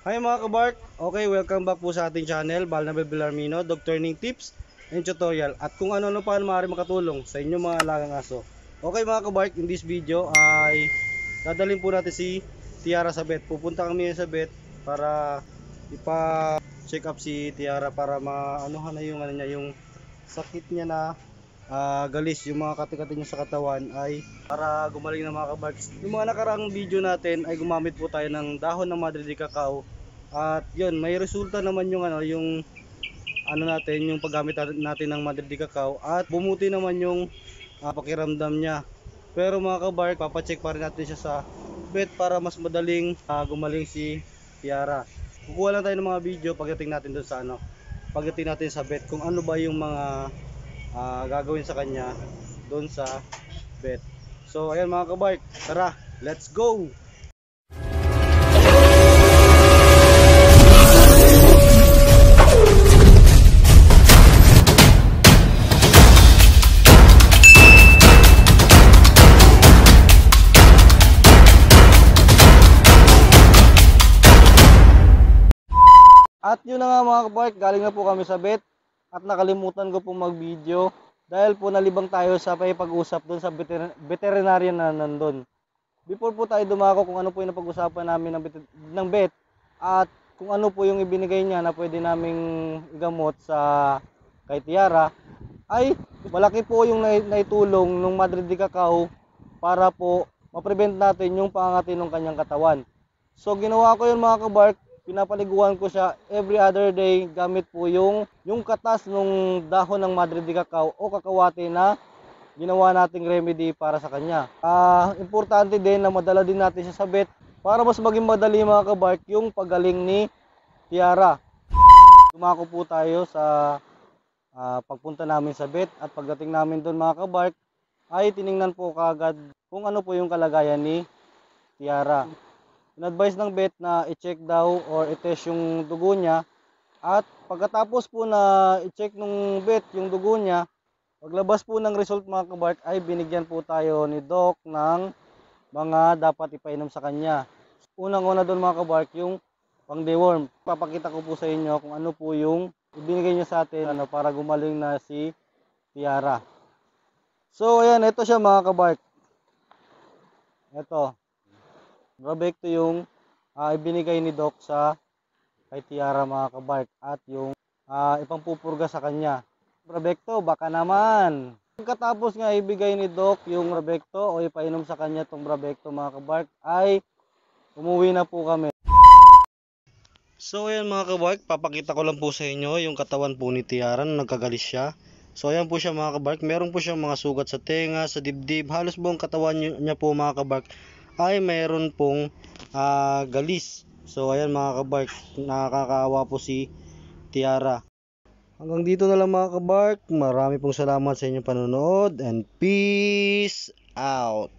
Hi mga kabark! Okay, welcome back po sa ating channel, Balnabel Villarmino, Dog Training Tips and Tutorial at kung ano-ano pa maaari makatulong sa inyong mga alagang aso. Okay mga kabark, in this video ay dadalhin po natin si Tiara sa vet. Pupunta kami sa vet para ipa-check up si Tiara para maanuhan na yung, yung sakit niya na galis, yung mga kati-kati niya sa katawan ay para gumaling na mga kabarks. Yung mga nakaraang video natin ay gumamit po tayo ng dahon ng Madre de Cacao at yun, may resulta naman yung natin, yung paggamit natin ng Madre de Cacao at bumuti naman yung pakiramdam niya. Pero mga kabark, papacheck pa rin natin siya sa vet para mas madaling gumaling si Tiara. Kukuha lang tayo ng mga video pagdating natin doon sa pagdating natin sa vet kung ano ba yung mga gagawin sa kanya doon sa vet. So ayan mga kabark, tara, let's go! At yun na nga mga kabark, galing na po kami sa vet at nakalimutan ko pong mag-video dahil po nalibang tayo sa pag-usap doon sa veterinarian na nandun. Before po tayo dumako kung ano po yung napag-usapan namin ng vet at kung ano po yung ibinigay niya na pwede naming igamot sa kay Tiara, ay malaki po yung naitulong ng Madre de Cacao para po ma-prevent natin yung pangangati ng kanyang katawan. So ginawa ko yun mga kabark, pinapaliguan ko siya every other day gamit po yung katas ng dahon ng Madre de Cacao o kakawate na ginawa nating remedy para sa kanya. Importante din na madala din natin siya sa vet para mas maging madali mga kabark yung paggaling ni Tiara. Dumako po tayo sa pagpunta namin sa vet at pagdating namin doon mga kabark ay tiningnan po kagad kung ano po yung kalagayan ni Tiara. In-advise ng vet na i-check daw or i-test yung dugo niya at pagkatapos po na i-check ng vet yung dugo niya, paglabas po ng result mga kabark ay binigyan po tayo ni Doc ng mga dapat ipainom sa kanya. Unang-una doon mga kabark yung pang deworm. Papakita ko po sa inyo kung ano po yung ibinigay niya sa atin para gumaling na si Tiara. So ayan, ito siya mga kabark. Ito. Brabecto yung ibinigay ni Doc sa kay Tiara mga kabark at yung ipampupurga sa kanya. Brabecto, baka naman. Pagkatapos nga ibigay ni Doc yung Brabecto o ipainom sa kanya itong Brabecto mga kabark ay umuwi na po kami. So ayan mga kabark, papakita ko lang po sa inyo yung katawan po ni Tiara na nagkagalis siya. So ayan po siya mga kabark, meron po siyang mga sugat sa tenga, sa dibdib, halos buong katawan niya po mga kabark ay mayroon pong galis. So ayan mga kabark, nakakaawa po si Tiara. Hanggang dito na lang mga kabark, marami pong salamat sa inyong panonood and peace out!